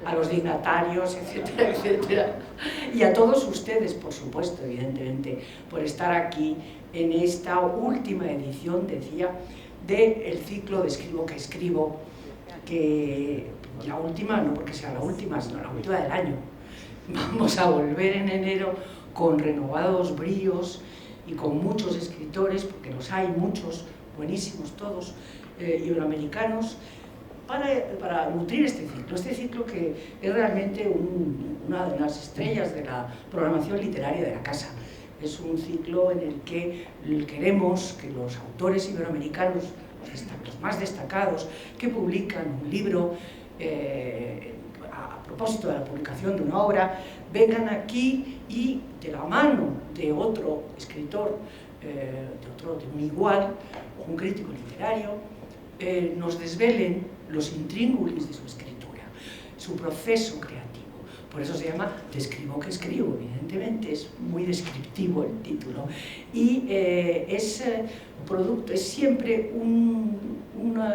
a los dignatarios, etcétera, etcétera, y a todos ustedes, por supuesto, evidentemente, por estar aquí en esta última edición, decía, del ciclo de Escribo que escribo, que la última, no porque sea la última, sino la última del año. Vamos a volver en enero con renovados bríos y con muchos escritores, porque los hay muchos, buenísimos todos, iberoamericanos, para nutrir este ciclo que es realmente una de las estrellas de la programación literaria de la casa. Es un ciclo en el que queremos que los autores iberoamericanos, los más destacados, que publican un libro a propósito de la publicación de una obra, vengan aquí y de la mano de otro escritor, de un igual, o un crítico literario, nos desvelen los intríngulis de su escritura, su proceso creativo. Por eso se llama De escribo que escribo, evidentemente, es muy descriptivo el título. Y es siempre un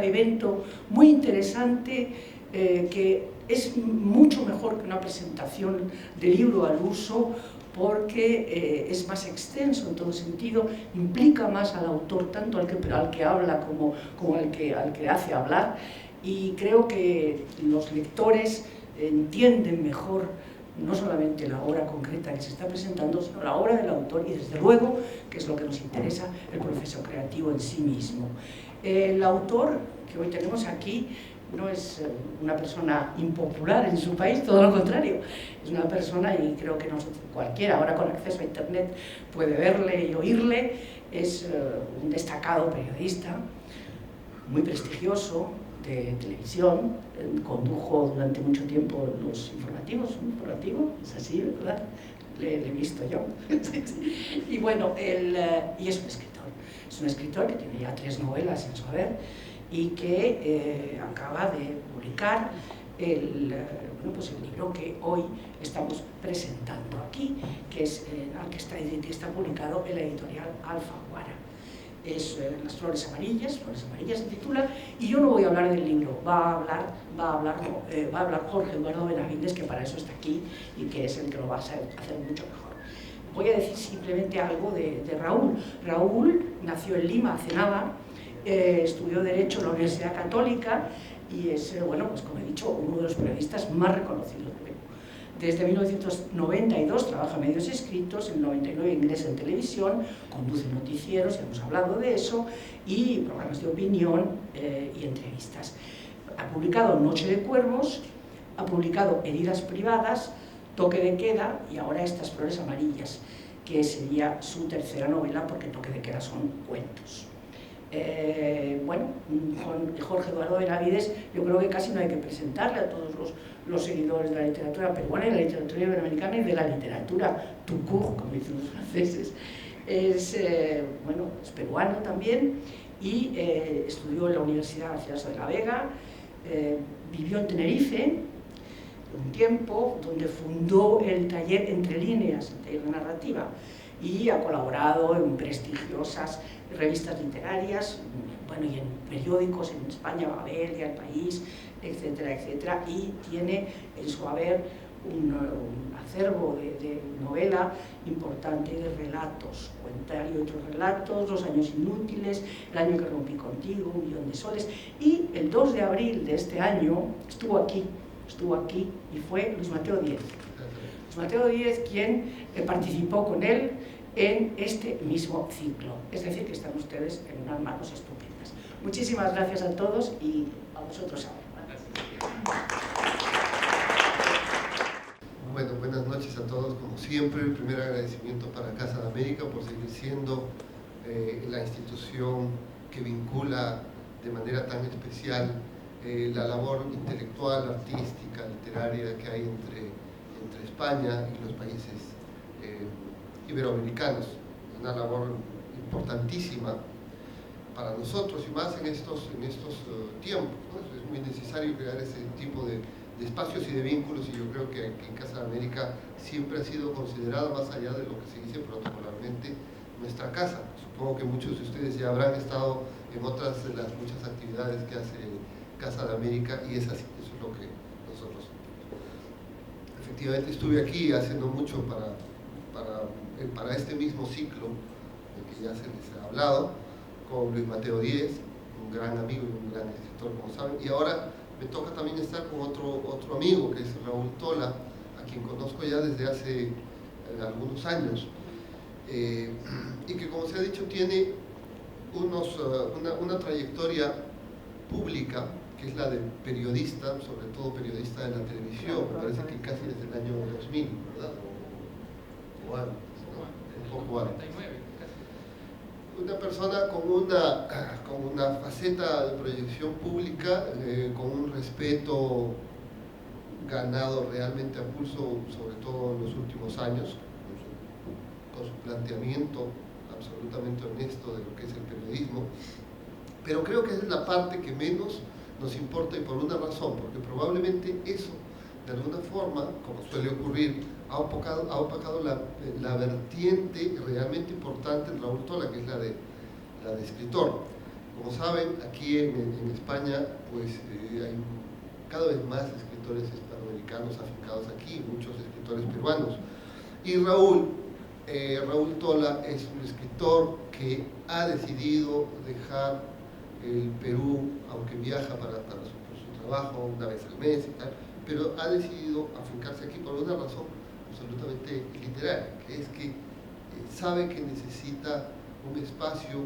evento muy interesante que es mucho mejor que una presentación de libro al uso, porque es más extenso en todo sentido, implica más al autor, tanto al que habla como al que hace hablar, y creo que los lectores entienden mejor no solamente la obra concreta que se está presentando, sino la obra del autor y, desde luego, que es lo que nos interesa, el proceso creativo en sí mismo. El autor que hoy tenemos aquí no es una persona impopular en su país, todo lo contrario, es una persona, y creo que cualquiera ahora con acceso a internet puede verle y oírle, es un destacado periodista, muy prestigioso, de televisión, condujo durante mucho tiempo los informativos, un informativo, es así, ¿verdad? Le he visto yo. Y bueno, y es un escritor que tiene ya 3 novelas en su haber, y que acaba de publicar el libro que hoy estamos presentando aquí, que está publicado en la editorial Alfaguara. Es Las flores amarillas se titula, y yo no voy a hablar del libro, va a hablar Jorge Eduardo Benavides, que para eso está aquí y que es el que lo va a hacer mucho mejor. Voy a decir simplemente algo de Raúl. Raúl nació en Lima, hace nada, estudió Derecho en la Universidad Católica y es, pues como he dicho, uno de los periodistas más reconocidos del Perú. Desde 1992 trabaja en medios escritos, en el 99 ingresa en televisión, conduce noticieros, ya hemos hablado de eso, y programas de opinión y entrevistas. Ha publicado Noche de Cuervos, ha publicado Heridas Privadas, Toque de Queda y ahora Estas flores amarillas, que sería su tercera novela, porque Toque de Queda son cuentos. Jorge Eduardo Benavides, yo creo que casi no hay que presentarle a todos los seguidores de la literatura peruana y de la literatura iberoamericana y de la literatura tout court, como dicen los franceses. Es peruano también y estudió en la Universidad Garcilaso de la Vega, vivió en Tenerife un tiempo, donde fundó el taller Entre Líneas, el taller de narrativa, y ha colaborado en prestigiosas revistas literarias, y en periódicos en España, Babel, El País, etcétera, etcétera, y tiene en su haber un acervo de novela importante, de relatos, Cuentario y otros relatos, Los años inútiles, El año que rompí contigo, Un millón de soles, y el 2 de abril de este año estuvo aquí y fue Luis Mateo Díez. Luis Mateo Díez quien participó con él en este mismo ciclo, es decir, que están ustedes en unas manos estupendas. Muchísimas gracias a todos y a vosotros ahora. Bueno, buenas noches a todos, como siempre. El primer agradecimiento para Casa de América por seguir siendo la institución que vincula de manera tan especial la labor intelectual, artística, literaria que hay entre España y los países iberoamericanos. Una labor importantísima para nosotros y más en estos tiempos, ¿no? Es muy necesario crear ese tipo de espacios y de vínculos, y yo creo que en Casa de América siempre ha sido considerada, más allá de lo que se dice protocolarmente, nuestra casa. Supongo que muchos de ustedes ya habrán estado en otras de las muchas actividades que hace Casa de América, y es así, eso es lo que nosotros efectivamente estuve aquí hace no mucho para este mismo ciclo del que ya se les ha hablado, con Luis Mateo Díez, un gran amigo y un gran escritor, como saben, y ahora me toca también estar con otro amigo, que es Raúl Tola, a quien conozco ya desde hace algunos años, y que, como se ha dicho, tiene una trayectoria pública, que es la de periodista, sobre todo periodista de la televisión, me parece que casi desde el año 2000, ¿verdad? O antes, ¿no? Un poco antes. Una persona con una faceta de proyección pública, con un respeto ganado realmente a pulso, sobre todo en los últimos años, con su planteamiento absolutamente honesto de lo que es el periodismo. Pero creo que esa es la parte que menos nos importa, y por una razón, porque probablemente eso, de alguna forma, como suele ocurrir, ha opacado la vertiente realmente importante en Raúl Tola, que es la de escritor. Como saben, aquí en España pues hay cada vez más escritores hispanoamericanos afincados aquí, muchos escritores peruanos. Y Raúl Tola es un escritor que ha decidido dejar el Perú, aunque viaja para su trabajo una vez al mes y tal, pero ha decidido afincarse aquí por una razón absolutamente literaria, que es que sabe que necesita un espacio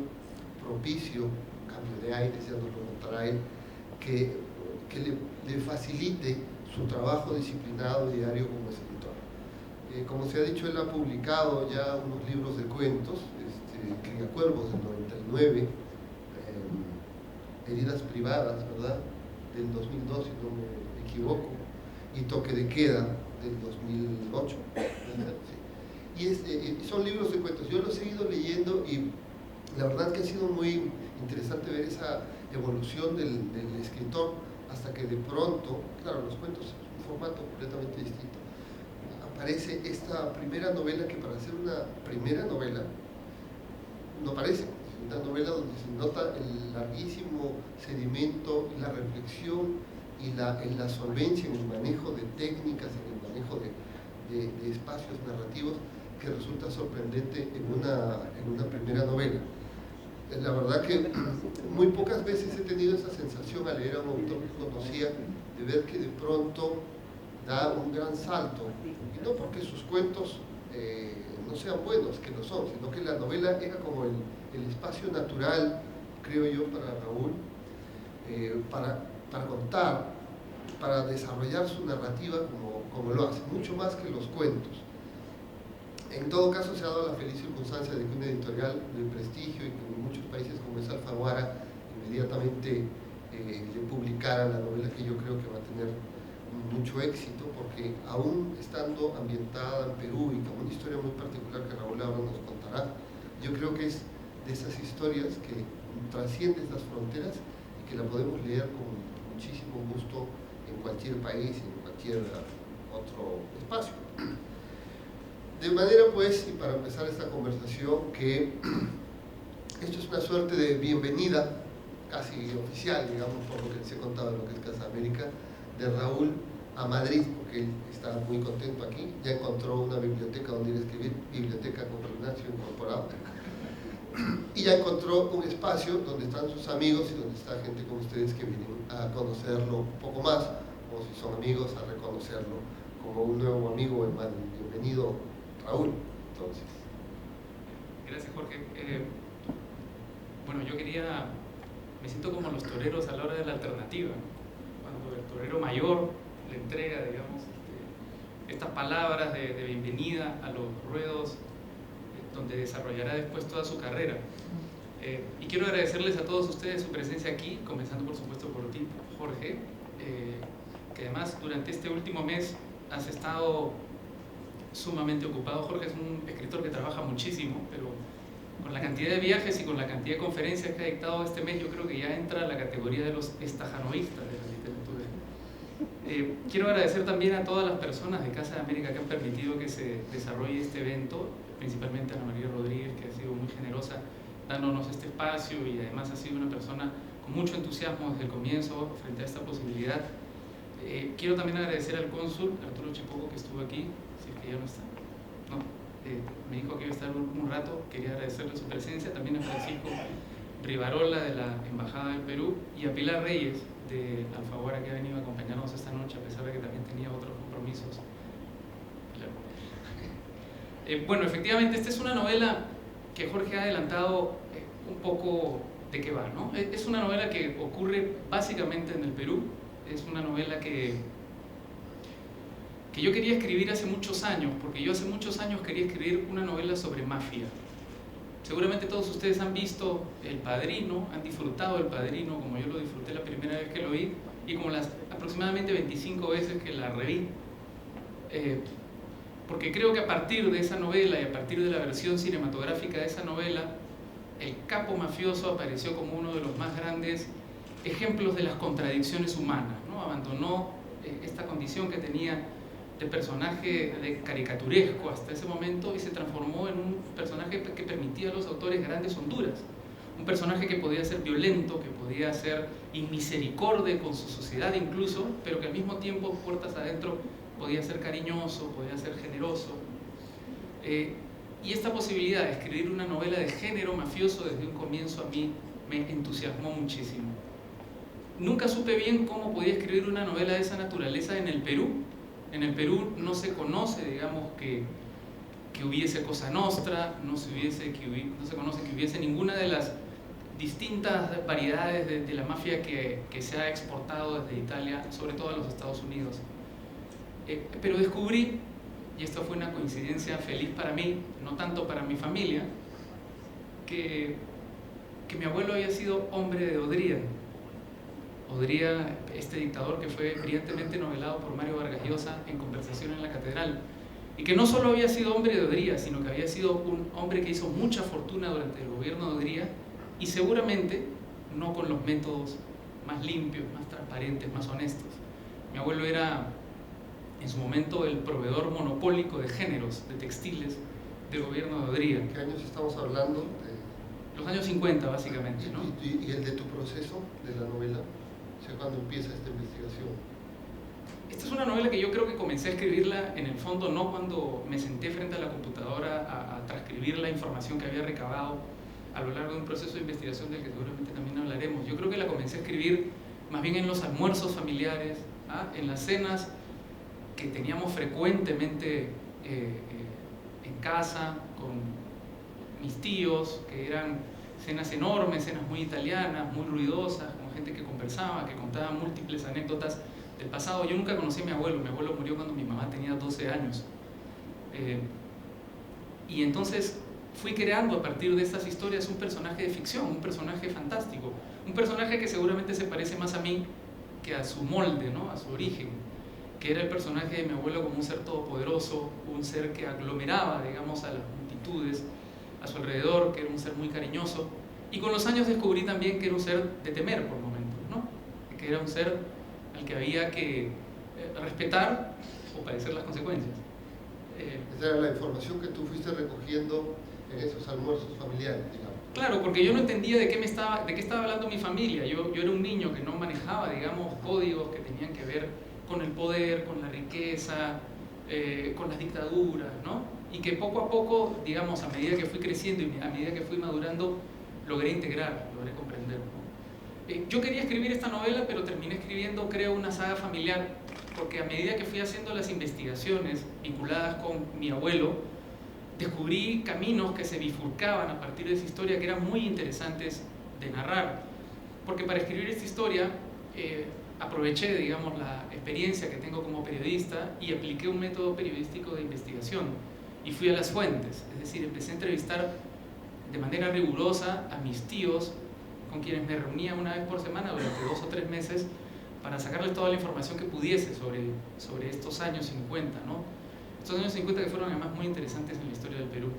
propicio, un cambio de aire, ya nos lo contará él, que le facilite su trabajo disciplinado diario como escritor. Como se ha dicho, él ha publicado ya unos libros de cuentos, Criacuervos del 99, Heridas Privadas, ¿verdad?, del 2002, si no me equivoco, y Toque de Queda del 2008. Sí. Y son libros de cuentos. Yo los he ido leyendo y la verdad que ha sido muy interesante ver esa evolución del escritor, hasta que de pronto, claro, los cuentos es un formato completamente distinto, aparece esta primera novela, que para ser una primera novela no parece una novela, donde se nota el larguísimo sedimento, la reflexión y la solvencia en el manejo de técnicas, en el manejo de espacios narrativos, que resulta sorprendente en una primera novela. La verdad que muy pocas veces he tenido esa sensación al leer a un autor que conocía, de ver que de pronto da un gran salto, y no porque sus cuentos no sean buenos, que lo son, sino que la novela era como el espacio natural, creo yo, para Raúl, para contar, para desarrollar su narrativa como lo hace, mucho más que los cuentos. En todo caso, se ha dado la feliz circunstancia de que una editorial de prestigio, y que en muchos países como es Alfaguara, inmediatamente le publicara la novela, que yo creo que va a tener mucho éxito, porque aún estando ambientada en Perú y con una historia muy particular que Raúl ahora nos contará, yo creo que es de esas historias que trascienden las fronteras y que la podemos leer con muchísimo gusto en cualquier país, en cualquier otro espacio. De manera pues, y para empezar esta conversación, que esto es una suerte de bienvenida casi oficial, digamos, por lo que les he contado de lo que es Casa América, de Raúl a Madrid, porque él está muy contento aquí, ya encontró una biblioteca donde ir a escribir, biblioteca con gimnasio incorporado, y ya encontró un espacio donde están sus amigos y donde está gente como ustedes que vienen a conocerlo un poco más, o si son amigos, a reconocerlo como un nuevo amigo en Madrid. Bienvenido, Raúl. Entonces, gracias, Jorge. Bueno, me siento como los toreros a la hora de la alternativa, cuando el torero mayor le entrega, digamos, estas palabras de bienvenida a los ruedos, donde desarrollará después toda su carrera. Y quiero agradecerles a todos ustedes su presencia aquí, comenzando por supuesto por ti, Jorge, que además durante este último mes has estado sumamente ocupado. Jorge es un escritor que trabaja muchísimo, pero con la cantidad de viajes y con la cantidad de conferencias que ha dictado este mes, yo creo que ya entra a la categoría de los estajanoístas de la literatura. Quiero agradecer también a todas las personas de Casa de América que han permitido que se desarrolle este evento, principalmente a Ana María Rodríguez, que ha sido muy generosa dándonos este espacio, y además ha sido una persona con mucho entusiasmo desde el comienzo frente a esta posibilidad. Quiero también agradecer al cónsul Arturo Chipoco, que estuvo aquí, si es que ya no está. No, me dijo que iba a estar un rato, quería agradecerle su presencia, también a Francisco Rivarola de la Embajada del Perú y a Pilar Reyes de Alfaguara, que ha venido a acompañarnos esta noche, a pesar de que también tenía otros compromisos. Bueno, efectivamente, esta es una novela que Jorge ha adelantado un poco de qué va, ¿no? Es una novela que ocurre básicamente en el Perú. Es una novela que yo quería escribir hace muchos años, porque yo hace muchos años quería escribir una novela sobre mafia. Seguramente todos ustedes han visto El Padrino, han disfrutado El Padrino como yo lo disfruté la primera vez que lo vi y como las aproximadamente 25 veces que la reví. Porque creo que a partir de esa novela y a partir de la versión cinematográfica de esa novela, el capo mafioso apareció como uno de los más grandes ejemplos de las contradicciones humanas, ¿no? Abandonó esta condición que tenía de personaje de caricaturesco hasta ese momento y se transformó en un personaje que permitía a los autores grandes honduras. Un personaje que podía ser violento, que podía ser inmisericorde con su sociedad incluso, pero que al mismo tiempo, puertas adentro, podía ser cariñoso, podía ser generoso. Y esta posibilidad de escribir una novela de género mafioso desde un comienzo a mí me entusiasmó muchísimo. Nunca supe bien cómo podía escribir una novela de esa naturaleza en el Perú. En el Perú no se conoce, digamos, que hubiese Cosa Nostra, no se conoce que hubiese ninguna de las distintas variedades de la mafia que se ha exportado desde Italia, sobre todo a los Estados Unidos. Pero descubrí, y esto fue una coincidencia feliz para mí, no tanto para mi familia, que mi abuelo había sido hombre de Odría. Odría, este dictador que fue brillantemente novelado por Mario Vargas Llosa en Conversación en la Catedral, y que no solo había sido hombre de Odría, sino que había sido un hombre que hizo mucha fortuna durante el gobierno de Odría, y seguramente no con los métodos más limpios, más transparentes, más honestos. Mi abuelo era en su momento el proveedor monopólico de géneros, de textiles, del gobierno de Odría. ¿Qué años estamos hablando? Los años 50, básicamente, ¿no? ¿Y el de tu proceso de la novela? O sea, ¿cuándo empieza esta investigación? Esta es una novela que yo creo que comencé a escribirla en el fondo no cuando me senté frente a la computadora a transcribir la información que había recabado a lo largo de un proceso de investigación del que seguramente también hablaremos. Yo creo que la comencé a escribir más bien en los almuerzos familiares, en las cenas que teníamos frecuentemente en casa con mis tíos, que eran cenas enormes, cenas muy italianas, muy ruidosas, con gente que conversaba, que contaba múltiples anécdotas del pasado. Yo nunca conocí a mi abuelo murió cuando mi mamá tenía 12 años. Y entonces fui creando a partir de estas historias un personaje de ficción, un personaje fantástico, un personaje que seguramente se parece más a mí que a su molde, ¿no? A su origen, que era el personaje de mi abuelo como un ser todopoderoso, un ser que aglomeraba, digamos, a las multitudes a su alrededor, que era un ser muy cariñoso, y con los años descubrí también que era un ser de temer por momentos, ¿no? Que era un ser al que había que respetar o padecer las consecuencias. Esa era la información que tú fuiste recogiendo en esos almuerzos familiares, digamos. Claro, porque yo no entendía de qué estaba hablando mi familia. Yo era un niño que no manejaba, digamos, códigos que tenían que ver con el poder, con la riqueza, con las dictaduras, ¿no? Y que poco a poco, digamos, a medida que fui creciendo y a medida que fui madurando, logré integrar, logré comprender, ¿no? Yo quería escribir esta novela, pero terminé escribiendo, creo, una saga familiar, porque a medida que fui haciendo las investigaciones vinculadas con mi abuelo, descubrí caminos que se bifurcaban a partir de esa historia que eran muy interesantes de narrar. Porque para escribir esta historia aproveché, digamos, la experiencia que tengo como periodista y apliqué un método periodístico de investigación y fui a las fuentes, es decir, empecé a entrevistar de manera rigurosa a mis tíos, con quienes me reunía una vez por semana durante 2 o 3 meses para sacarles toda la información que pudiese sobre estos años 50, ¿no? Estos años 50 que fueron además muy interesantes en la historia del Perú.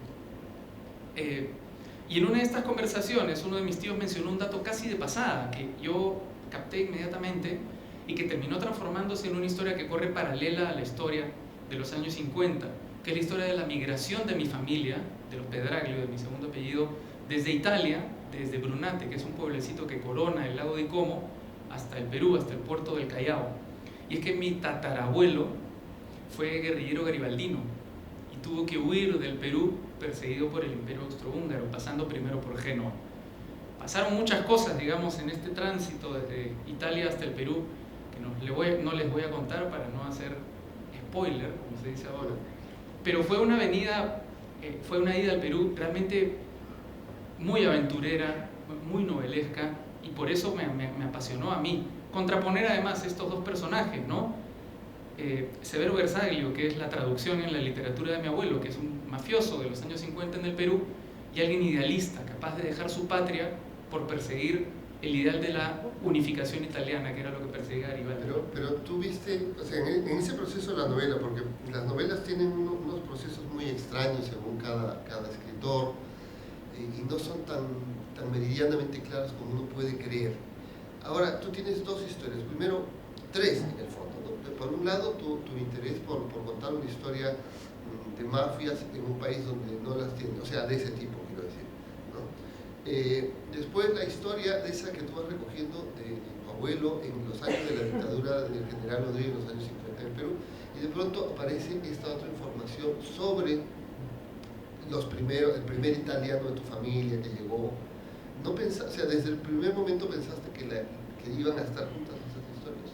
Y en una de estas conversaciones uno de mis tíos mencionó un dato casi de pasada que yo capté inmediatamente y que terminó transformándose en una historia que corre paralela a la historia de los años 50, que es la historia de la migración de mi familia, de los Pedraglio, de mi segundo apellido, desde Italia, desde Brunate, que es un pueblecito que corona el lago de Como, hasta el Perú, hasta el puerto del Callao. y es que mi tatarabuelo fue guerrillero garibaldino y tuvo que huir del Perú perseguido por el Imperio Austrohúngaro, pasando primero por Génova. Pasaron muchas cosas, digamos, en este tránsito desde Italia hasta el Perú, que no les voy a contar para no hacer spoiler, como se dice ahora, pero fue una ida al Perú realmente muy aventurera, muy novelesca, y por eso me apasionó a mí. Contraponer además estos dos personajes, ¿no? Severo Bersaglio, que es la traducción en la literatura de mi abuelo, que es un mafioso de los años 50 en el Perú, y alguien idealista, capaz de dejar su patria por perseguir el ideal de la unificación italiana, que era lo que perseguía Garibaldi. Pero tú viste, o sea, en ese proceso de la novela, porque las novelas tienen unos procesos muy extraños según cada escritor, y no son tan meridianamente claras como uno puede creer. Ahora, tú tienes dos historias, primero, tres en el fondo, ¿no? Por un lado, tu interés por contar una historia de mafias en un país donde no las tiene, o sea, de ese tipo, quiero decir, ¿no? Después la historia de esa que tú vas recogiendo de tu abuelo en los años de la dictadura del general Rodríguez en los años 50 en Perú, y de pronto aparece esta otra información sobre el primer italiano de tu familia que llegó. ¿No pensaste, o sea, desde el primer momento pensaste que iban a estar juntas esas historias?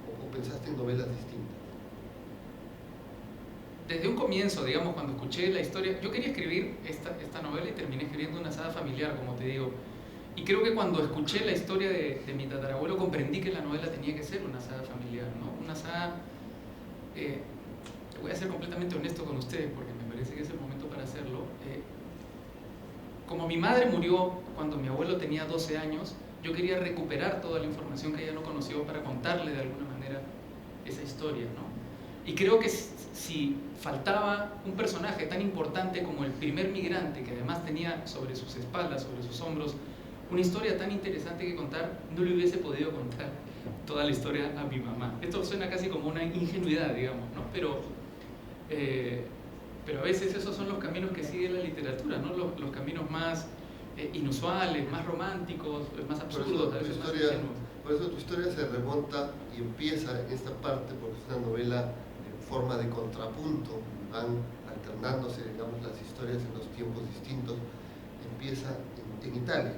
¿O pensaste en novelas distintas? Desde un comienzo, digamos, cuando escuché la historia, yo quería escribir esta novela y terminé escribiendo una saga familiar, como te digo. Y creo que cuando escuché la historia de mi tatarabuelo comprendí que la novela tenía que ser una saga familiar, ¿no? Una saga... voy a ser completamente honesto con ustedes porque me parece que es el momento para hacerlo. Como mi madre murió cuando mi abuelo tenía 12 años, yo quería recuperar toda la información que ella no conoció para contarle de alguna manera esa historia, ¿no? Y creo que si faltaba un personaje tan importante como el primer migrante, que además tenía sobre sus espaldas, sobre sus hombros, una historia tan interesante que contar, no le hubiese podido contar toda la historia a mi mamá. Esto suena casi como una ingenuidad, digamos, ¿no? Pero a veces esos son los caminos que sigue la literatura, ¿no? Los caminos más inusuales, más románticos, más absurdos, a veces más ingenuos. Por eso tu historia se remonta y empieza en esta parte, porque es una novela en forma de contrapunto, van alternándose, digamos, las historias en los tiempos distintos. Empieza en Italia.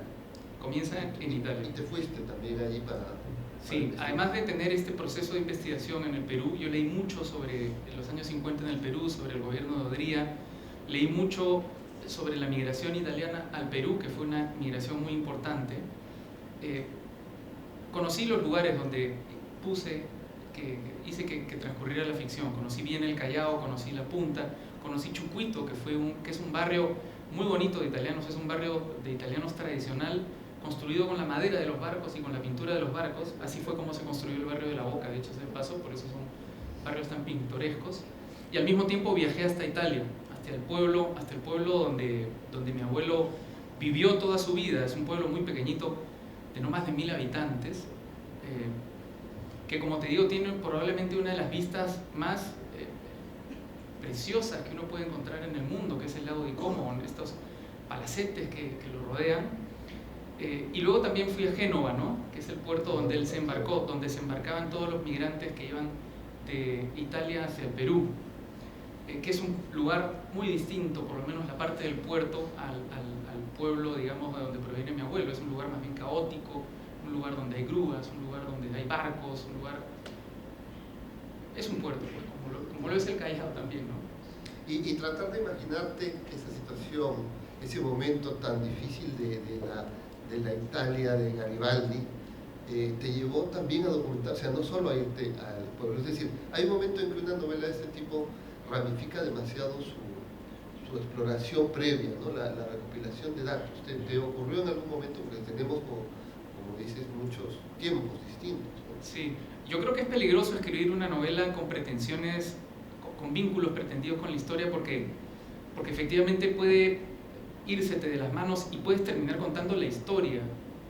Comienza en Italia. Y te fuiste también allí para... Sí, además de tener este proceso de investigación en el Perú, yo leí mucho sobre los años 50 en el Perú, sobre el gobierno de Odría, leí mucho sobre la migración italiana al Perú, que fue una migración muy importante. Conocí los lugares donde hice que transcurriera la ficción. Conocí bien el Callao, conocí La Punta, conocí Chucuito, que es un barrio muy bonito de italianos, es un barrio de italianos tradicional, construido con la madera de los barcos y con la pintura de los barcos. Así fue como se construyó el barrio de La Boca, de hecho es el paso, por eso son barrios tan pintorescos. Y al mismo tiempo viajé hasta Italia, hasta el pueblo donde mi abuelo vivió toda su vida. Es un pueblo muy pequeñito, de no más de 1000 habitantes, que, como te digo, tiene probablemente una de las vistas más preciosas que uno puede encontrar en el mundo, que es el lago di Como, con estos palacetes que lo rodean. Y luego también fui a Génova, ¿no? Que es el puerto donde él se embarcó, donde se embarcaban todos los migrantes que iban de Italia hacia el Perú, que es un lugar muy distinto, por lo menos la parte del puerto, al pueblo, digamos, de donde proviene mi abuelo. Es un lugar más bien caótico, un lugar donde hay grúas, un lugar donde hay barcos, un lugar... Es un puerto, pues, como lo es el Callao también, ¿no? Y tratar de imaginarte esa situación, ese momento tan difícil de la Italia de Garibaldi, te llevó también a documentar, o sea, no solo a irte al pueblo. Es decir, hay un momento en que una novela de este tipo ramifica demasiado su exploración previa, ¿no? La recopilación de datos. ¿Te ocurrió en algún momento? Porque tenemos, como dices, muchos tiempos distintos, ¿no? Sí, yo creo que es peligroso escribir una novela con pretensiones, con vínculos pretendidos con la historia, porque efectivamente puede írsete de las manos y puedes terminar contando la historia,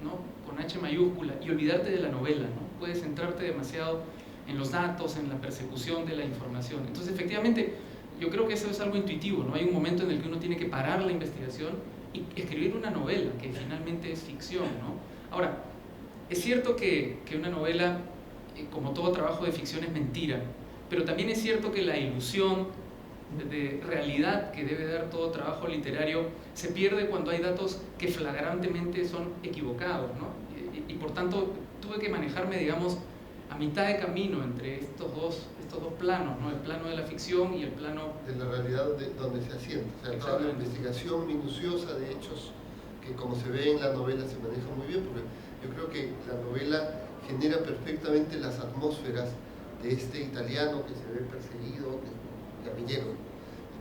¿no? Con H mayúscula, y olvidarte de la novela, ¿no? Puedes centrarte demasiado en los datos, en la persecución de la información. Entonces, efectivamente, yo creo que eso es algo intuitivo, ¿no? Hay un momento en el que uno tiene que parar la investigación y escribir una novela, que finalmente es ficción, ¿no? Ahora, es cierto que una novela como todo trabajo de ficción, es mentira. Pero también es cierto que la ilusión de realidad que debe dar todo trabajo literario se pierde cuando hay datos que flagrantemente son equivocados, ¿no? Y por tanto tuve que manejarme, digamos, a mitad de camino entre estos dos planos, ¿no? El plano de la ficción y el plano de la realidad donde se asienta. O sea, toda la investigación minuciosa de hechos que, como se ve en la novela, se maneja muy bien, porque yo creo que la novela genera perfectamente las atmósferas de este italiano que se ve perseguido, que es guerrillero,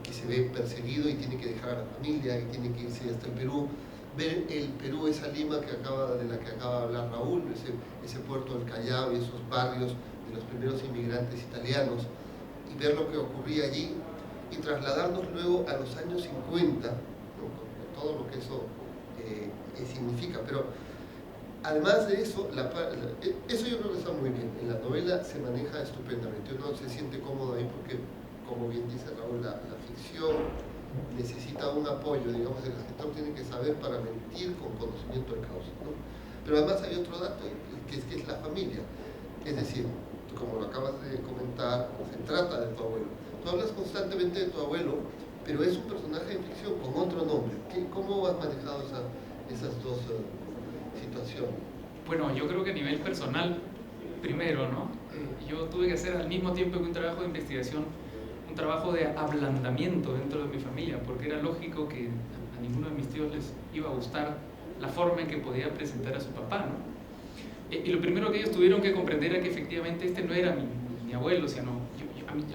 que se ve perseguido y tiene que dejar a la familia y tiene que irse hasta el Perú, ver el Perú, esa Lima de la que acaba de hablar Raúl, ese puerto del Callao y esos barrios de los primeros inmigrantes italianos, y ver lo que ocurría allí y trasladarnos luego a los años 50, ¿no? Con todo lo que eso significa. Pero además de eso, eso yo creo que está muy bien. En la novela se maneja estupendamente. Uno se siente cómodo ahí porque, como bien dice Raúl, la ficción necesita un apoyo. Digamos, el escritor tiene que saber para mentir con conocimiento de causa, ¿no? Pero además hay otro dato, que es la familia. Es decir, como lo acabas de comentar, se trata de tu abuelo. Tú hablas constantemente de tu abuelo, pero es un personaje de ficción con otro nombre. ¿Cómo has manejado esas dos situaciones? Bueno, yo creo que a nivel personal, primero, ¿no? Yo tuve que hacer al mismo tiempo que un trabajo de investigación, un trabajo de ablandamiento dentro de mi familia, porque era lógico que a ninguno de mis tíos les iba a gustar la forma en que podía presentar a su papá, ¿no? Y lo primero que ellos tuvieron que comprender era que efectivamente este no era mi abuelo, sino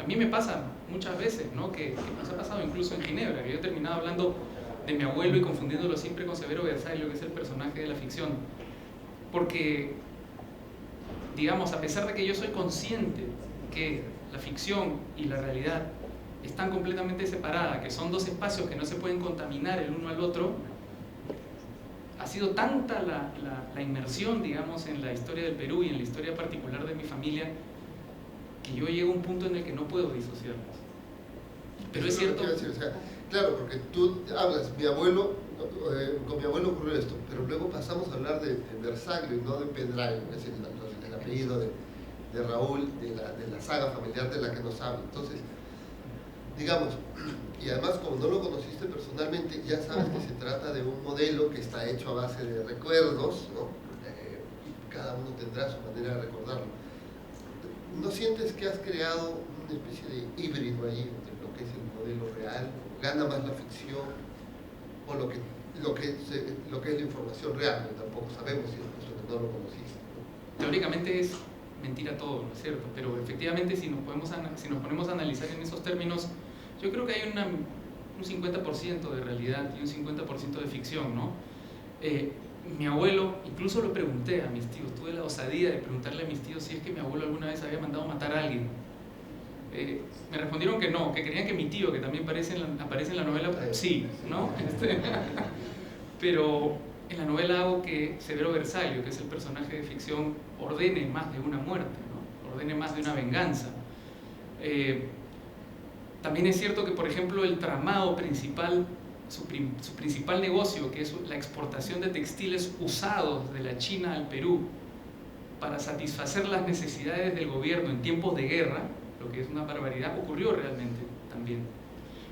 a mí me pasa muchas veces, ¿no? Que nos ha pasado incluso en Ginebra, que yo he terminado hablando de mi abuelo y confundiéndolo siempre con Severo Versailles, que es el personaje de la ficción, porque, digamos, a pesar de que yo soy consciente que la ficción y la realidad están completamente separadas, que son dos espacios que no se pueden contaminar el uno al otro, ha sido tanta la inmersión, digamos, en la historia del Perú y en la historia particular de mi familia, que yo llego a un punto en el que no puedo disociarlas. Pero es cierto... O sea, claro, porque tú hablas, con mi abuelo ocurrió esto, pero luego pasamos a hablar de Versailles y no de Pedrayo, es el apellido de Raúl, de la saga familiar de la que nos habla. Entonces, digamos, y además como no lo conociste personalmente, ya sabes que se trata de un modelo que está hecho a base de recuerdos, ¿no? Cada uno tendrá su manera de recordarlo. ¿No sientes que has creado una especie de híbrido ahí entre lo que es el modelo real, gana más la ficción, o lo que es la información real? Que tampoco sabemos si no lo conociste, ¿no? Teóricamente es mentira todo, ¿no es cierto? Pero efectivamente si nos ponemos a analizar en esos términos, yo creo que hay un 50% de realidad y un 50% de ficción, ¿no? Mi abuelo, incluso lo pregunté a mis tíos, tuve la osadía de preguntarle a mis tíos si es que mi abuelo alguna vez había mandado matar a alguien. Me respondieron que no, que creían que mi tío, que también aparece en la novela, sí, ¿no? Pero en la novela hago que Severo Versailles, que es el personaje de ficción, ordene más de una muerte, ¿no? Ordene más de una venganza. También es cierto que, por ejemplo, el tramado principal, su principal negocio, que es la exportación de textiles usados de la China al Perú para satisfacer las necesidades del gobierno en tiempos de guerra, lo que es una barbaridad, ocurrió realmente también.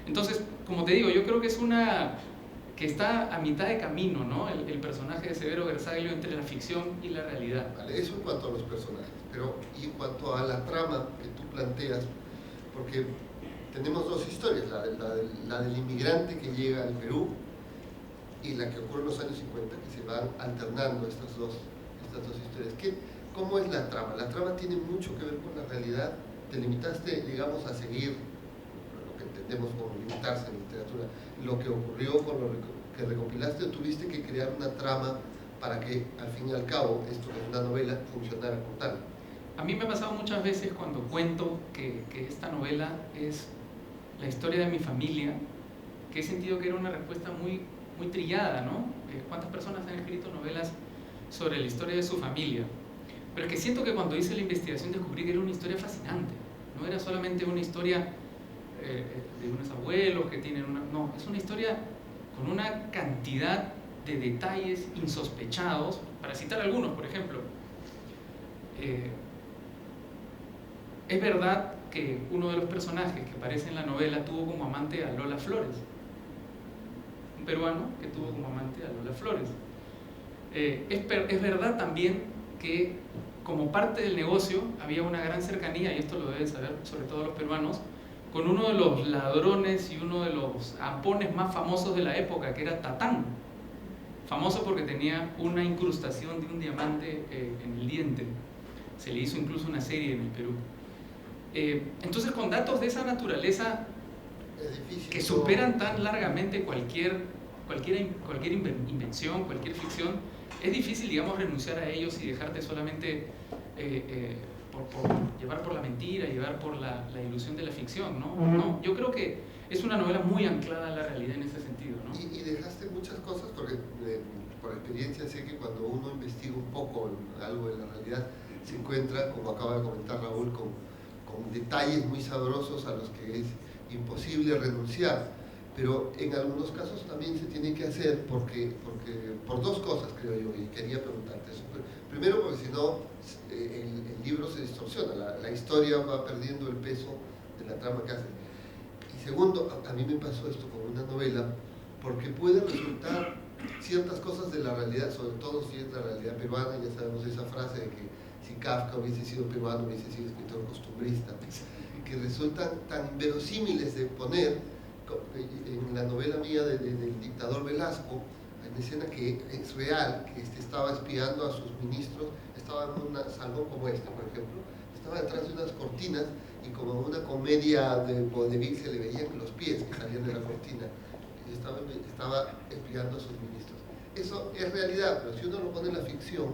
Entonces, como te digo, yo creo que está a mitad de camino, ¿no? El personaje de Severo Versailles entre la ficción y la realidad. Vale, eso en cuanto a los personajes, pero y en cuanto a la trama que tú planteas, porque tenemos dos historias, la del inmigrante que llega al Perú y la que ocurre en los años 50, que se van alternando estas dos historias. ¿Cómo es la trama? La trama tiene mucho que ver con la realidad. Te limitaste, digamos, a seguir lo que entendemos como limitarse en literatura, lo que ocurrió con lo que recopilaste, o tuviste que crear una trama para que, al fin y al cabo, esto que es una novela, funcionara como tal. A mí me ha pasado muchas veces cuando cuento que esta novela es la historia de mi familia, que he sentido que era una respuesta muy, muy trillada, ¿no? ¿Cuántas personas han escrito novelas sobre la historia de su familia? Pero es que siento que cuando hice la investigación descubrí que era una historia fascinante. No era solamente una historia de unos abuelos que tienen una... No, es una historia con una cantidad de detalles insospechados. Para citar algunos, por ejemplo, es verdad que uno de los personajes que aparece en la novela tuvo como amante a Lola Flores, un peruano que tuvo como amante a Lola Flores. Es verdad también que como parte del negocio había una gran cercanía, y esto lo deben saber sobre todo los peruanos, con uno de los ladrones y uno de los ampones más famosos de la época, que era Tatán, famoso porque tenía una incrustación de un diamante en el diente. Se le hizo incluso una serie en el Perú. Entonces, con datos de esa naturaleza que superan tan largamente cualquier invención, cualquier ficción, es difícil, digamos, renunciar a ellos y dejarte solamente llevar por la mentira, llevar por la ilusión de la ficción, ¿no? No, yo creo que es una novela muy anclada a la realidad en ese sentido, ¿no? Y dejaste muchas cosas, porque por experiencia sé que cuando uno investiga un poco algo de la realidad, se encuentra, como acaba de comentar Raúl, con detalles muy sabrosos a los que es imposible renunciar. Pero en algunos casos también se tiene que hacer por dos cosas, creo yo, y quería preguntarte eso. Primero, porque si no, el libro se distorsiona, la historia va perdiendo el peso de la trama que hace. Y segundo, a mí me pasó esto con una novela, porque puede resultar ciertas cosas de la realidad, sobre todo si es la realidad peruana, ya sabemos esa frase de que si Kafka hubiese sido peruano, hubiese sido escritor costumbrista, que resultan tan inverosímiles de poner. En la novela mía del dictador Velasco, hay una escena que es real, que estaba espiando a sus ministros, estaba en un salón como este, por ejemplo, estaba detrás de unas cortinas y como en una comedia de vodevil se le veían los pies que salían de la cortina, y estaba espiando a sus ministros. Eso es realidad, pero si uno lo pone en la ficción,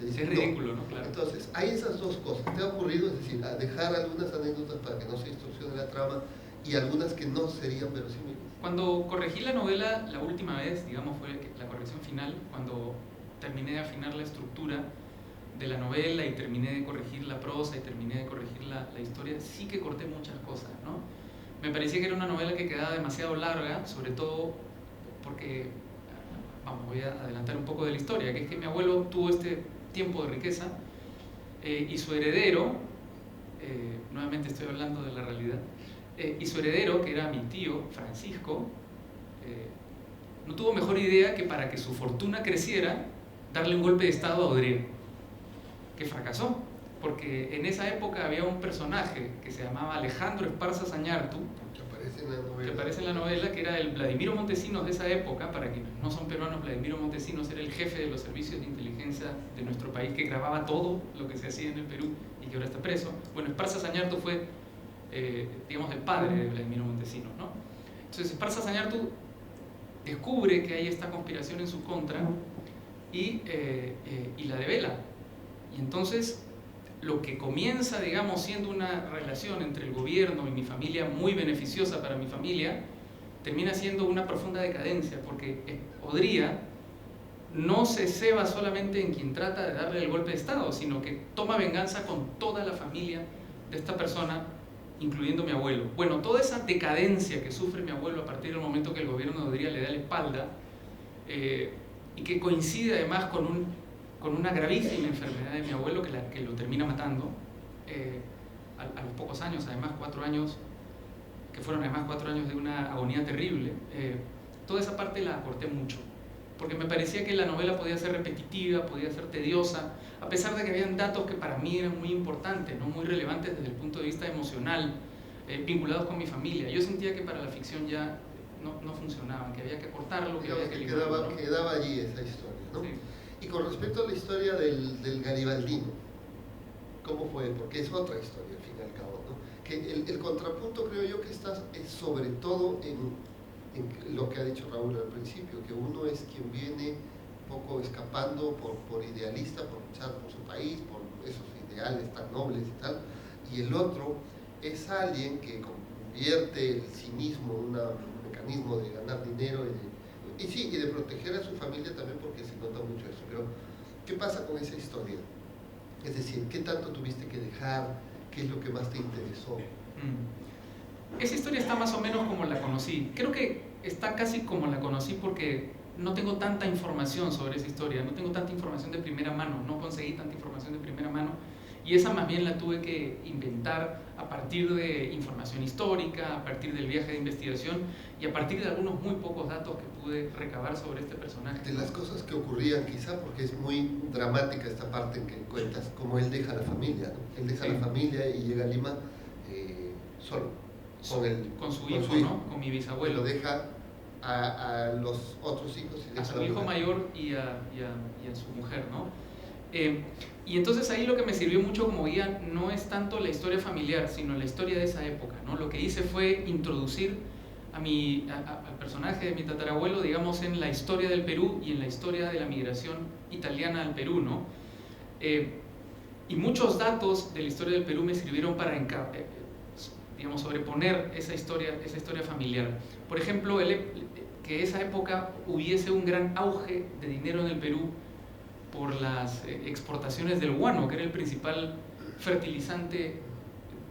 te dice, es ridículo, ¿no? Claro. Entonces, hay esas dos cosas. ¿Te ha ocurrido? Es decir, a dejar algunas anécdotas para que no se distorsione la trama, y algunas que no serían verosímiles. Cuando corregí la novela la última vez, digamos, fue la corrección final, cuando terminé de afinar la estructura de la novela y terminé de corregir la prosa y terminé de corregir la historia, sí que corté muchas cosas, ¿no? Me parecía que era una novela que quedaba demasiado larga, sobre todo porque, vamos, voy a adelantar un poco de la historia, que es que mi abuelo tuvo este tiempo de riqueza y su heredero, nuevamente estoy hablando de la realidad, y su heredero, que era mi tío, Francisco, no tuvo mejor idea que para que su fortuna creciera, darle un golpe de estado a Odriel, que fracasó, porque en esa época había un personaje que se llamaba Alejandro Esparza Zañartu, que aparece en la novela, que era el Vladimiro Montesinos de esa época. Para quienes no son peruanos, Vladimiro Montesinos era el jefe de los servicios de inteligencia de nuestro país, que grababa todo lo que se hacía en el Perú y que ahora está preso. Bueno, Esparza Zañartu fue digamos, el padre de Vladimiro Montesinos, ¿no? Entonces Esparza Zañartu descubre que hay esta conspiración en su contra y la devela. Y entonces lo que comienza, digamos, siendo una relación entre el gobierno y mi familia, muy beneficiosa para mi familia, termina siendo una profunda decadencia, porque Odría no se ceba solamente en quien trata de darle el golpe de estado, sino que toma venganza con toda la familia de esta persona, incluyendo mi abuelo. Bueno, toda esa decadencia que sufre mi abuelo a partir del momento que el gobierno de Odría le da la espalda, y que coincide además con una gravísima enfermedad de mi abuelo que lo termina matando, a los pocos años, además 4 años, que fueron además 4 años de una agonía terrible. Toda esa parte la acorté mucho, porque me parecía que la novela podía ser repetitiva, podía ser tediosa, a pesar de que habían datos que para mí eran muy importantes, ¿no? Muy relevantes desde el punto de vista emocional, vinculados con mi familia. Yo sentía que para la ficción ya no funcionaban, que había que cortarlo, que había que eliminarlo, ¿no? Quedaba allí esa historia, ¿no? Sí. Y con respecto a la historia del garibaldino, ¿cómo fue? Porque es otra historia, al fin y al cabo, ¿no? Que el contrapunto, creo yo, que está es sobre todo en lo que ha dicho Raúl al principio, que uno es quien viene un poco escapando por idealista, por luchar por su país, por esos ideales tan nobles y tal, y el otro es alguien que convierte el cinismo en un mecanismo de ganar dinero y de proteger a su familia también, porque se nota mucho eso. Pero, ¿qué pasa con esa historia? Es decir, ¿qué tanto tuviste que dejar? ¿Qué es lo que más te interesó? Esa historia está más o menos como la conocí. Creo que está casi como la conocí porque no tengo tanta información sobre esa historia, no tengo tanta información de primera mano, no conseguí tanta información de primera mano, Y esa más bien la tuve que inventar a partir de información histórica, a partir del viaje de investigación y a partir de algunos muy pocos datos que pude recabar sobre este personaje. De las cosas que ocurrían, quizá porque es muy dramática esta parte en que cuentas, como él deja la familia, ¿no? Él deja la familia y llega a Lima solo, con su hijo, ¿no? Con mi bisabuelo. Lo deja a los otros hijos y a su hijo mayor y a su mujer, ¿no? Y entonces ahí lo que me sirvió mucho como guía no es tanto la historia familiar, sino la historia de esa época, ¿no? Lo que hice fue introducir al personaje de mi tatarabuelo, digamos, en la historia del Perú y en la historia de la migración italiana al Perú, ¿no? Y muchos datos de la historia del Perú me sirvieron para digamos, sobreponer esa historia familiar. Por ejemplo, que esa época hubiese un gran auge de dinero en el Perú por las exportaciones del guano, que era el principal fertilizante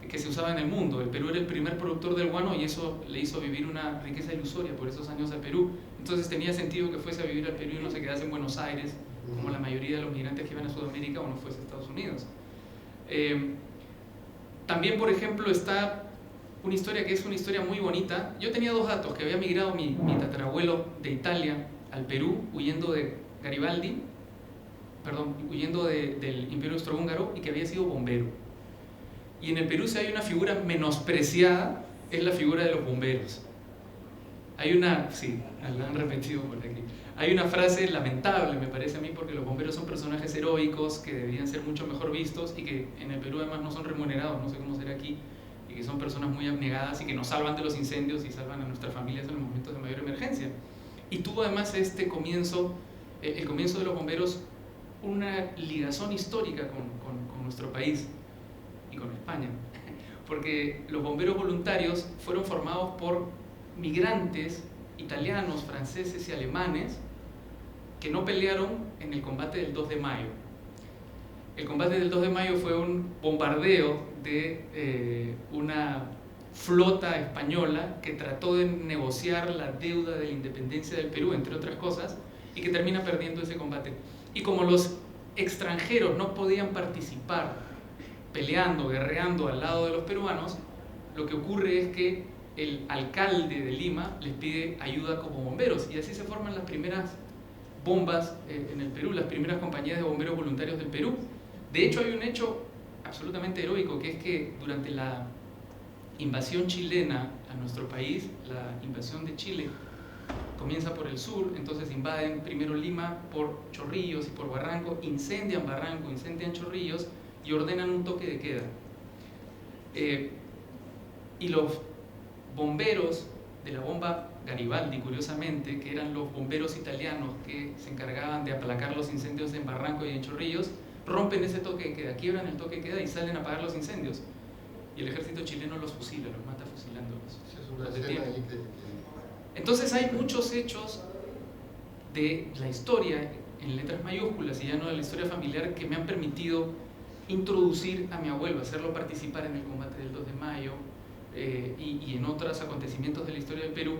que se usaba en el mundo. El Perú era el primer productor del guano y eso le hizo vivir una riqueza ilusoria por esos años al Perú. Entonces tenía sentido que fuese a vivir al Perú y no se quedase en Buenos Aires, como la mayoría de los migrantes que iban a Sudamérica, o no fuese a Estados Unidos. También, por ejemplo, está una historia que es una historia muy bonita. Yo tenía dos datos: que había migrado mi tatarabuelo de Italia al Perú huyendo de Garibaldi, huyendo del Imperio Austrohúngaro, y que había sido bombero. Y en el Perú, si hay una figura menospreciada, es la figura de los bomberos. Sí, la han repetido por aquí. Hay una frase lamentable, me parece a mí, porque los bomberos son personajes heroicos que deberían ser mucho mejor vistos y que en el Perú además no son remunerados, no sé cómo será aquí, y que son personas muy abnegadas y que nos salvan de los incendios y salvan a nuestras familias en los momentos de mayor emergencia. Y tuvo además el comienzo de los bomberos, una ligazón histórica con nuestro país y con España, porque los bomberos voluntarios fueron formados por migrantes italianos, franceses y alemanes que no pelearon en el combate del 2 de mayo. El combate del 2 de mayo fue un bombardeo de una flota española que trató de negociar la deuda de la independencia del Perú, entre otras cosas, y que termina perdiendo ese combate. Y como los extranjeros no podían participar peleando, guerreando al lado de los peruanos, lo que ocurre es que el alcalde de Lima les pide ayuda como bomberos, y así se forman las primeras bombas en el Perú, las primeras compañías de bomberos voluntarios del Perú. De hecho, hay un hecho absolutamente heroico, que es que durante la invasión chilena a nuestro país, la invasión de Chile comienza por el sur, entonces invaden primero Lima por Chorrillos y por Barranco, incendian Barranco, incendian Chorrillos y ordenan un toque de queda. Y los bomberos de la bomba Garibaldi, curiosamente, que eran los bomberos italianos que se encargaban de aplacar los incendios en Barranco y en Chorrillos, rompen ese toque de queda, quiebran el toque de queda y salen a apagar los incendios. Y el ejército chileno los fusila, los mata fusilándolos. Es una escena ahí Entonces hay muchos hechos de la historia en letras mayúsculas y ya no de la historia familiar que me han permitido introducir a mi abuelo, hacerlo participar en el combate del 2 de mayo y en otros acontecimientos de la historia del Perú,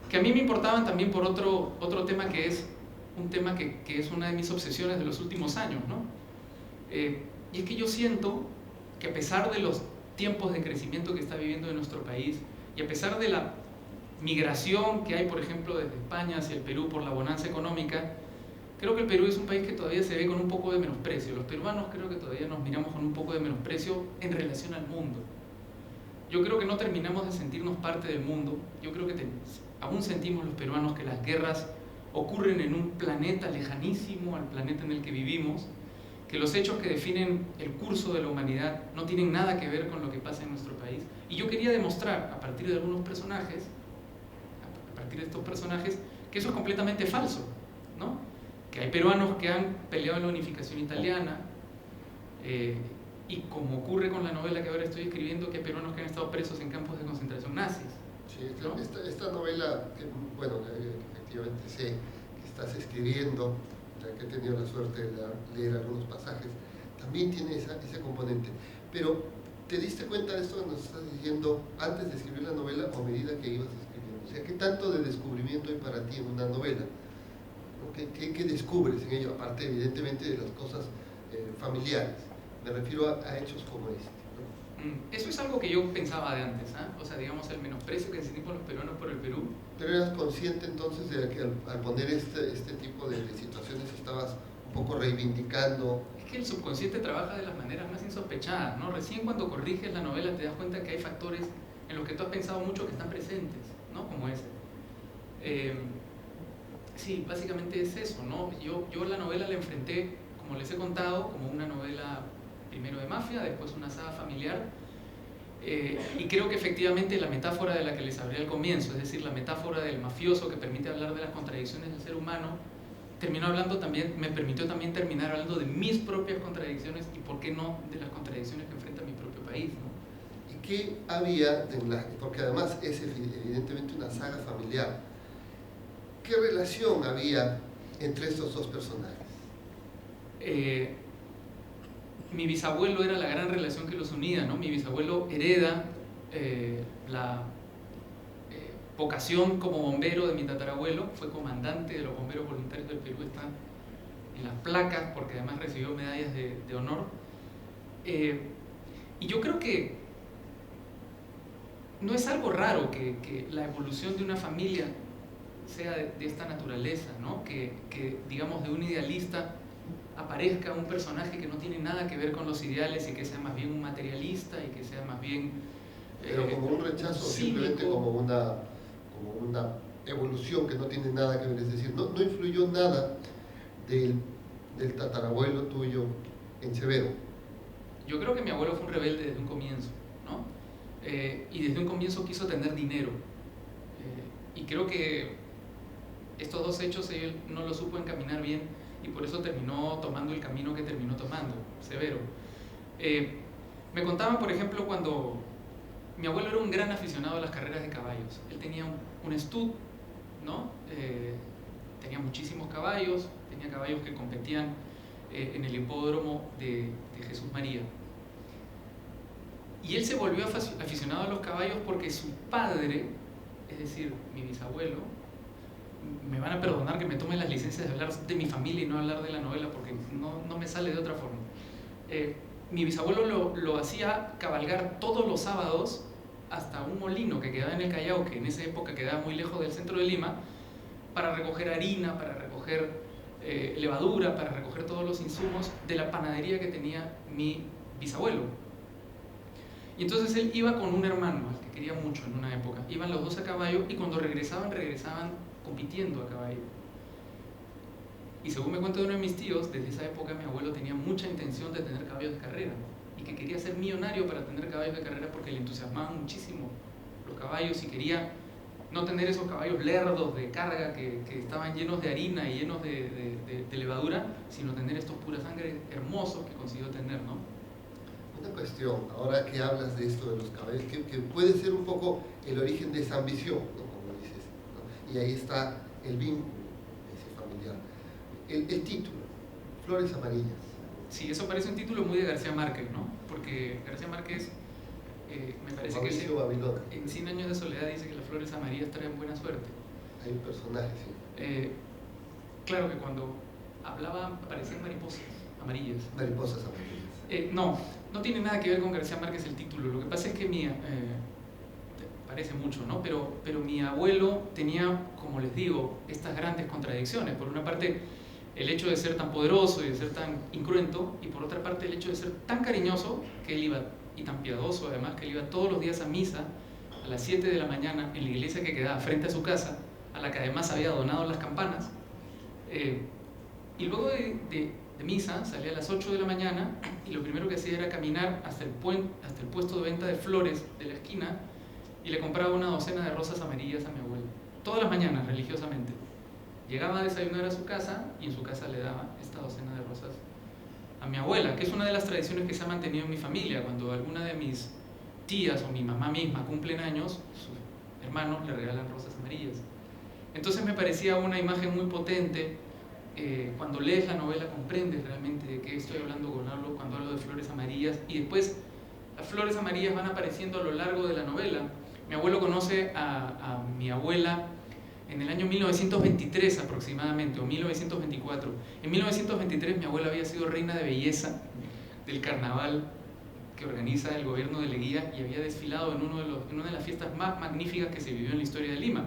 que a mí me importaban también por otro tema que es un tema que es una de mis obsesiones de los últimos años, ¿no? Y es que yo siento que a pesar de los tiempos de crecimiento que está viviendo en nuestro país y a pesar de la migración que hay, por ejemplo, desde España hacia el Perú por la bonanza económica, creo que el Perú es un país que todavía se ve con un poco de menosprecio. Los peruanos creo que todavía nos miramos con un poco de menosprecio en relación al mundo. Yo creo que no terminamos de sentirnos parte del mundo. Yo creo que aún sentimos los peruanos que las guerras ocurren en un planeta lejanísimo al planeta en el que vivimos, que los hechos que definen el curso de la humanidad no tienen nada que ver con lo que pasa en nuestro país. Y yo quería demostrar, a partir de algunos personajes, que eso es completamente falso, ¿no? Que hay peruanos que han peleado en la unificación italiana, y como ocurre con la novela que ahora estoy escribiendo, que hay peruanos que han estado presos en campos de concentración nazis. Sí, esta novela, que, bueno, efectivamente sé que estás escribiendo, ya que he tenido la suerte de leer algunos pasajes, también tiene ese componente. Pero, ¿te diste cuenta de esto que nos estás diciendo antes de escribir la novela o a medida que ibas escribiendo? O sea, ¿qué tanto de descubrimiento hay para ti en una novela? ¿Qué descubres en ello? Aparte, evidentemente, de las cosas familiares. Me refiero a hechos como este, ¿no? Eso es algo que yo pensaba de antes, ¿eh? O sea, digamos, el menosprecio que sentimos los peruanos por el Perú. Pero eras consciente entonces de que al poner este tipo de situaciones estabas un poco reivindicando. Es que el subconsciente trabaja de las maneras más insospechadas, ¿no? Recién cuando corriges la novela te das cuenta que hay factores en los que tú has pensado mucho que están presentes, ¿no? Como ese. Sí, básicamente es eso, ¿no? Yo la novela la enfrenté, como les he contado, como una novela primero de mafia, después una saga familiar, y creo que efectivamente la metáfora de la que les hablé al comienzo, es decir, la metáfora del mafioso que permite hablar de las contradicciones del ser humano, me permitió también terminar hablando de mis propias contradicciones y, por qué no, de las contradicciones que enfrenta mi propio país, ¿no? ¿Y qué había, porque además es evidentemente una saga familiar, qué relación había entre estos dos personajes? Mi bisabuelo era la gran relación que los unía, ¿no? Mi bisabuelo hereda la vocación como bombero de mi tatarabuelo, fue comandante de los bomberos voluntarios del Perú, está en las placas porque además recibió medallas de honor. Y yo creo que no es algo raro que la evolución de una familia sea de esta naturaleza, ¿no? Que digamos, de un idealista aparezca un personaje que no tiene nada que ver con los ideales y que sea más bien un materialista y que sea más bien... Pero como un rechazo, simplemente como una evolución que no tiene nada que ver, es decir, no influyó nada del tatarabuelo tuyo en Severo. Yo creo que mi abuelo fue un rebelde desde un comienzo, ¿no? Y desde un comienzo quiso tener dinero. Y creo que estos dos hechos él no lo supo encaminar bien y por eso terminó tomando el camino que terminó tomando, Severo. Me contaban, por ejemplo, cuando mi abuelo era un gran aficionado a las carreras de caballos. Él tenía un stud, ¿no? Tenía muchísimos caballos, tenía caballos que competían en el hipódromo de Jesús María. Y él se volvió aficionado a los caballos porque su padre, es decir, mi bisabuelo, me van a perdonar que me tome las licencias de hablar de mi familia y no hablar de la novela porque no me sale de otra forma. Mi bisabuelo lo hacía cabalgar todos los sábados hasta un molino que quedaba en el Callao, que en esa época quedaba muy lejos del centro de Lima, para recoger harina, para recoger levadura, para recoger todos los insumos de la panadería que tenía mi bisabuelo. Y entonces él iba con un hermano, al que quería mucho en una época. Iban los dos a caballo y cuando regresaban compitiendo a caballo. Y según me cuenta uno de mis tíos, desde esa época mi abuelo tenía mucha intención de tener caballos de carrera y que quería ser millonario para tener caballos de carrera porque le entusiasmaban muchísimo los caballos y quería no tener esos caballos lerdos de carga que estaban llenos de harina y llenos de levadura, sino tener estos pura sangre hermosos que consiguió tener, ¿no? Una cuestión, ahora que hablas de esto de los caballos, que puede ser un poco el origen de esa ambición, ¿no? Como dices, ¿no? Y ahí está el vínculo ese familiar. El título, Flores Amarillas. Sí, eso parece un título muy de García Márquez, ¿no? Porque García Márquez, me parece Mauricio que Babilón. en 100 años de soledad dice que las flores amarillas traen buena suerte. Hay un personaje, sí. Claro que cuando hablaba parecían mariposas amarillas. Mariposas amarillas. No tiene nada que ver con García Márquez el título. Lo que pasa es que parece mucho, ¿no? Pero mi abuelo tenía, como les digo, estas grandes contradicciones. Por una parte, el hecho de ser tan poderoso y de ser tan incruento, y por otra parte el hecho de ser tan cariñoso que él iba, y tan piadoso además, que él iba todos los días a misa a las 7 de la mañana en la iglesia que quedaba frente a su casa, a la que además había donado las campanas, y luego de misa salía a las 8 de la mañana y lo primero que hacía era caminar hasta el puesto de venta de flores de la esquina y le compraba una docena de rosas amarillas a mi abuelo, todas las mañanas religiosamente. Llegaba a desayunar a su casa y en su casa le daba esta docena de rosas a mi abuela, que es una de las tradiciones que se ha mantenido en mi familia. Cuando alguna de mis tías o mi mamá misma cumplen años, sus hermanos le regalan rosas amarillas. Entonces me parecía una imagen muy potente. Cuando lees la novela comprendes realmente de qué estoy hablando cuando hablo de flores amarillas, y después las flores amarillas van apareciendo a lo largo de la novela. Mi abuelo conoce a mi abuela en el año 1923 aproximadamente, o 1924. En 1923 mi abuela había sido reina de belleza del carnaval que organiza el gobierno de Leguía y había desfilado en una de las fiestas más magníficas que se vivió en la historia de Lima.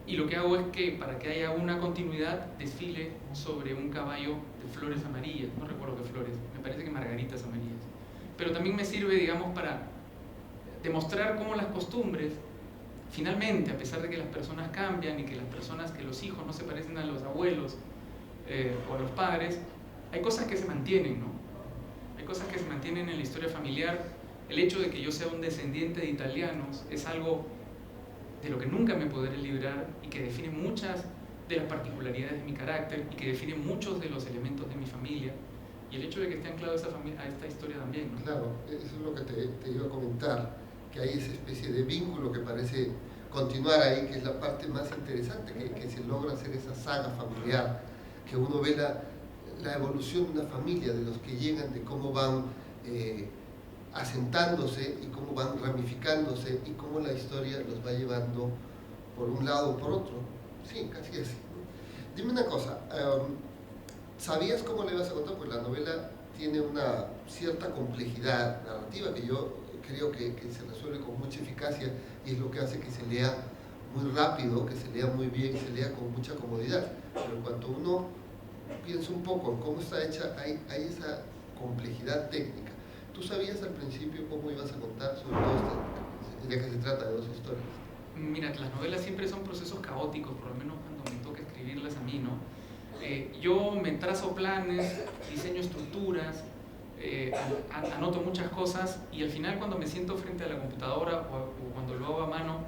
Y lo que hago es que, para que haya una continuidad, desfile sobre un caballo de flores amarillas, no recuerdo qué flores, me parece que margaritas amarillas. Pero también me sirve, digamos, para demostrar cómo las costumbres, finalmente, a pesar de que las personas cambian y que los hijos no se parecen a los abuelos o a los padres, hay cosas que se mantienen, ¿no? Hay cosas que se mantienen en la historia familiar. El hecho de que yo sea un descendiente de italianos es algo de lo que nunca me podré librar y que define muchas de las particularidades de mi carácter y que define muchos de los elementos de mi familia, y el hecho de que esté anclado a esta historia también, ¿no? Claro, eso es lo que te iba a comentar, que hay esa especie de vínculo que parece continuar ahí, que es la parte más interesante, que se logra hacer esa saga familiar, que uno ve la evolución de una familia, de los que llegan, de cómo van asentándose y cómo van ramificándose y cómo la historia los va llevando por un lado o por otro. Sí, casi así, ¿no? Dime una cosa, ¿sabías cómo le ibas a contar? Pues la novela tiene una cierta complejidad narrativa que yo creo que se resuelve con mucha eficacia y es lo que hace que se lea muy rápido, que se lea muy bien, se lea con mucha comodidad. Pero cuando uno piensa un poco en cómo está hecha, hay esa complejidad técnica. ¿Tú sabías al principio cómo ibas a contar sobre todo ya que se trata de dos historias? Mira, las novelas siempre son procesos caóticos, por lo menos cuando me toca escribirlas a mí, ¿no? Yo me trazo planes, diseño estructuras, anoto muchas cosas, y al final, cuando me siento frente a la computadora o cuando lo hago a mano,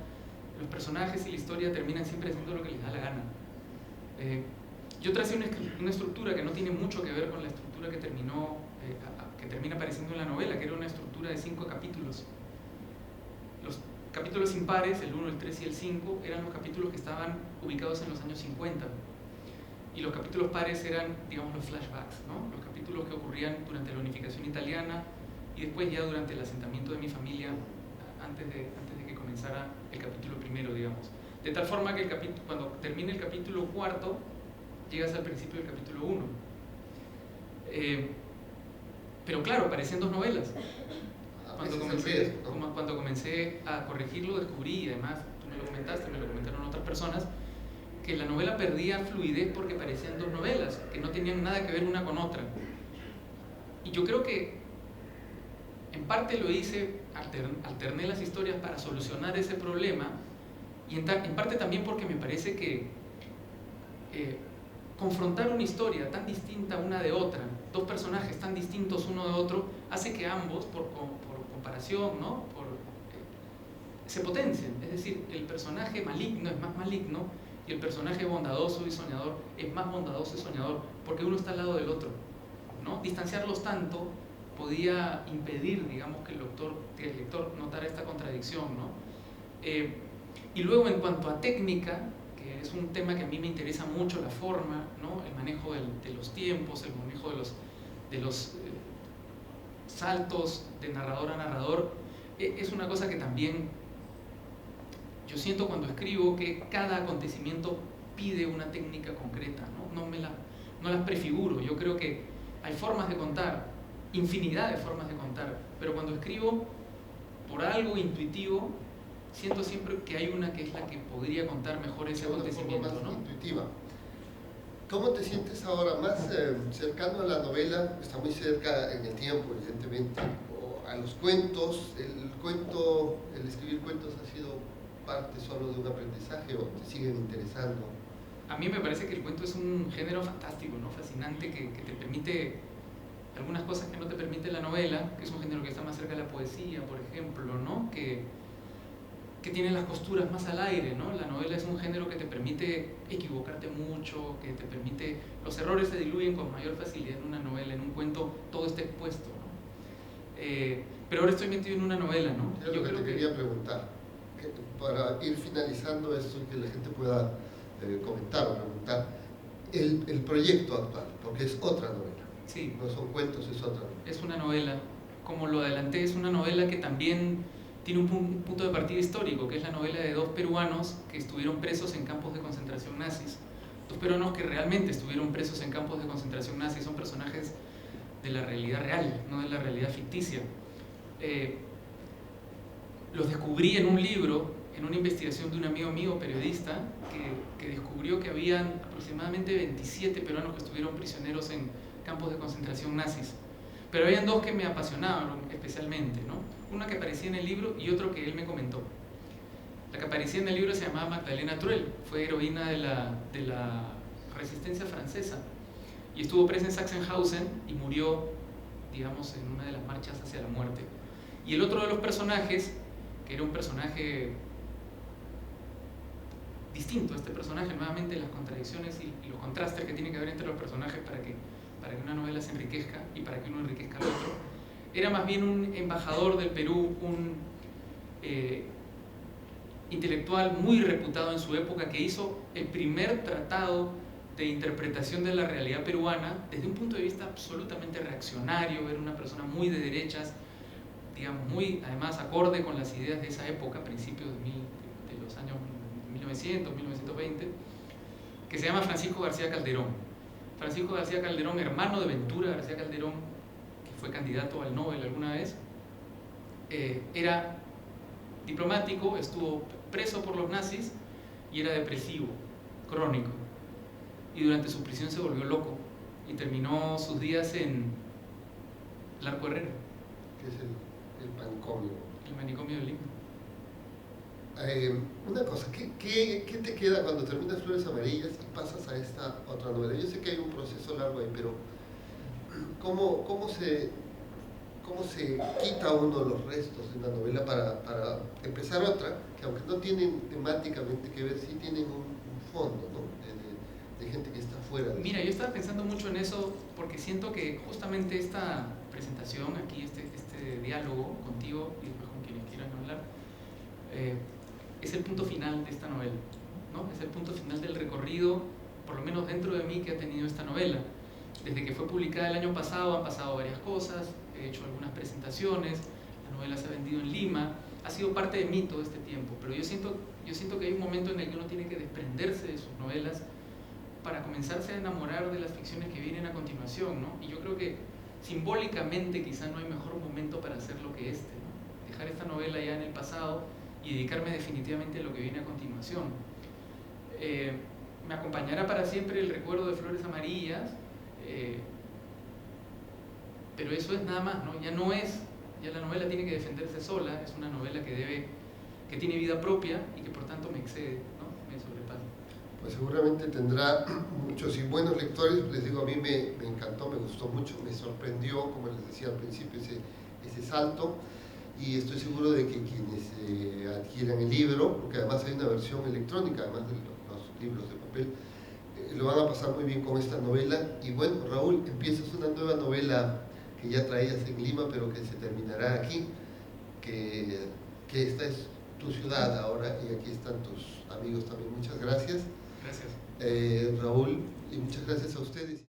los personajes y la historia terminan siempre haciendo lo que les da la gana. Yo tracé una estructura que no tiene mucho que ver con la estructura que termina apareciendo en la novela, que era una estructura de 5 capítulos. Los capítulos impares, el 1, el 3 y el 5, eran los capítulos que estaban ubicados en los años 50. Y los capítulos pares eran, digamos, los flashbacks, ¿no? Los capítulos que ocurrían durante la unificación italiana y después ya durante el asentamiento de mi familia, antes de que comenzara el capítulo primero, digamos. De tal forma que cuando termine el capítulo 4, llegas al principio del capítulo 1. Pero claro, parecían 2 novelas. Cuando comencé a corregirlo, descubrí, y además tú me lo comentaste, me lo comentaron otras personas, que la novela perdía fluidez porque parecían 2 novelas, que no tenían nada que ver una con otra. Y yo creo que en parte lo hice, alterné las historias para solucionar ese problema, y en parte también porque me parece que confrontar una historia tan distinta una de otra, 2 personajes tan distintos uno de otro, hace que ambos, por comparación, ¿no? Se potencien. Es decir, el personaje maligno es más maligno y el personaje bondadoso y soñador es más bondadoso y soñador, porque uno está al lado del otro, ¿no? Distanciarlos tanto podía impedir, digamos, que el lector notara esta contradicción, ¿no? Y luego, en cuanto a técnica, que es un tema que a mí me interesa mucho, la forma, ¿no? El manejo de los tiempos, el manejo de los saltos de narrador a narrador, es una cosa que también yo siento cuando escribo, que cada acontecimiento pide una técnica concreta, ¿no? No las prefiguro. Yo creo que hay formas de contar, infinidad de formas de contar, pero cuando escribo por algo intuitivo, siento siempre que hay una que es la que podría contar mejor ese acontecimiento, más, ¿no? Intuitiva. ¿Cómo te sientes ahora? ¿Más cercano a la novela? Está muy cerca en el tiempo, evidentemente, o a los cuentos. ¿El escribir cuentos ha sido parte solo de un aprendizaje o te siguen interesando? A mí me parece que el cuento es un género fantástico, ¿no? Fascinante, que te permite algunas cosas que no te permite la novela, que es un género que está más cerca de la poesía, por ejemplo, ¿no? Que tiene las costuras más al aire, ¿no? La novela es un género que te permite equivocarte mucho, que te permite... Los errores se diluyen con mayor facilidad en una novela. En un cuento todo está expuesto, ¿no? Pero ahora estoy metido en una novela, ¿no? Yo creo que te quería preguntar, para ir finalizando esto y que la gente pueda comentar o preguntar, el proyecto actual, porque es otra novela. Sí. No son cuentos, es otra novela. Es una novela, como lo adelanté, es una novela que también tiene un punto de partida histórico, que es la novela de 2 peruanos que estuvieron presos en campos de concentración nazis. 2 peruanos que realmente estuvieron presos en campos de concentración nazis. Son personajes de la realidad real, no de la realidad ficticia. Los descubrí en un libro, en una investigación de un amigo mío, periodista, que descubrió que habían aproximadamente 27 peruanos que estuvieron prisioneros en campos de concentración nazis. Pero habían dos que me apasionaban especialmente, ¿no? Una que aparecía en el libro y otro que él me comentó. La que aparecía en el libro se llamaba Magdalena Truel, fue heroína de la resistencia francesa y estuvo presa en Sachsenhausen y murió, digamos, en una de las marchas hacia la muerte. Y el otro de los personajes, que era un personaje distinto a este personaje, nuevamente las contradicciones y los contrastes que tiene que haber entre los personajes para que una novela se enriquezca y para que uno enriquezca al otro, era más bien un embajador del Perú, un intelectual muy reputado en su época, que hizo el primer tratado de interpretación de la realidad peruana desde un punto de vista absolutamente reaccionario. Era una persona muy de derechas, digamos, muy además acorde con las ideas de esa época, principios de los años 1900, 1920, que se llama Francisco García Calderón. Francisco García Calderón, hermano de Ventura García Calderón, que fue candidato al Nobel alguna vez, era diplomático, estuvo preso por los nazis y era depresivo, crónico. Y durante su prisión se volvió loco y terminó sus días en el Arco Herrera. Que es el manicomio. El manicomio de Lima. Una cosa, ¿qué te queda cuando terminas Flores Amarillas y pasas a esta otra novela? Yo sé que hay un proceso largo ahí, pero ¿cómo se quita uno los restos de una novela para empezar otra, que aunque no tienen temáticamente que ver, sí tienen un fondo, ¿no? de gente que está fuera de Mira, yo estaba pensando mucho en eso porque siento que justamente esta presentación aquí, este diálogo contigo y después con quienes quieran hablar, es el punto final de esta novela, ¿no? Es el punto final del recorrido, por lo menos dentro de mí, que ha tenido esta novela. Desde que fue publicada el año pasado han pasado varias cosas, he hecho algunas presentaciones, la novela se ha vendido en Lima, ha sido parte de mí todo este tiempo, pero yo siento que hay un momento en el que uno tiene que desprenderse de sus novelas para comenzarse a enamorar de las ficciones que vienen a continuación, ¿no? Y yo creo que simbólicamente quizá no hay mejor momento para hacer lo que este, ¿no? Dejar esta novela ya en el pasado y dedicarme definitivamente a lo que viene a continuación. Me acompañará para siempre el recuerdo de Flores Amarillas, pero eso es nada más, ¿no? Ya la novela tiene que defenderse sola, es una novela que tiene vida propia y que por tanto me excede, ¿no? Me sobrepasa. Pues seguramente tendrá muchos y buenos lectores. Les digo, a mí me encantó, me gustó mucho, me sorprendió, como les decía al principio, ese salto, y estoy seguro de que quienes adquieran el libro, porque además hay una versión electrónica, además de los libros de papel, lo van a pasar muy bien con esta novela. Y bueno, Raúl, empiezas una nueva novela que ya traías en Lima, pero que se terminará aquí, que esta es tu ciudad ahora, y aquí están tus amigos también. Muchas gracias. Gracias. Raúl, y muchas gracias a ustedes.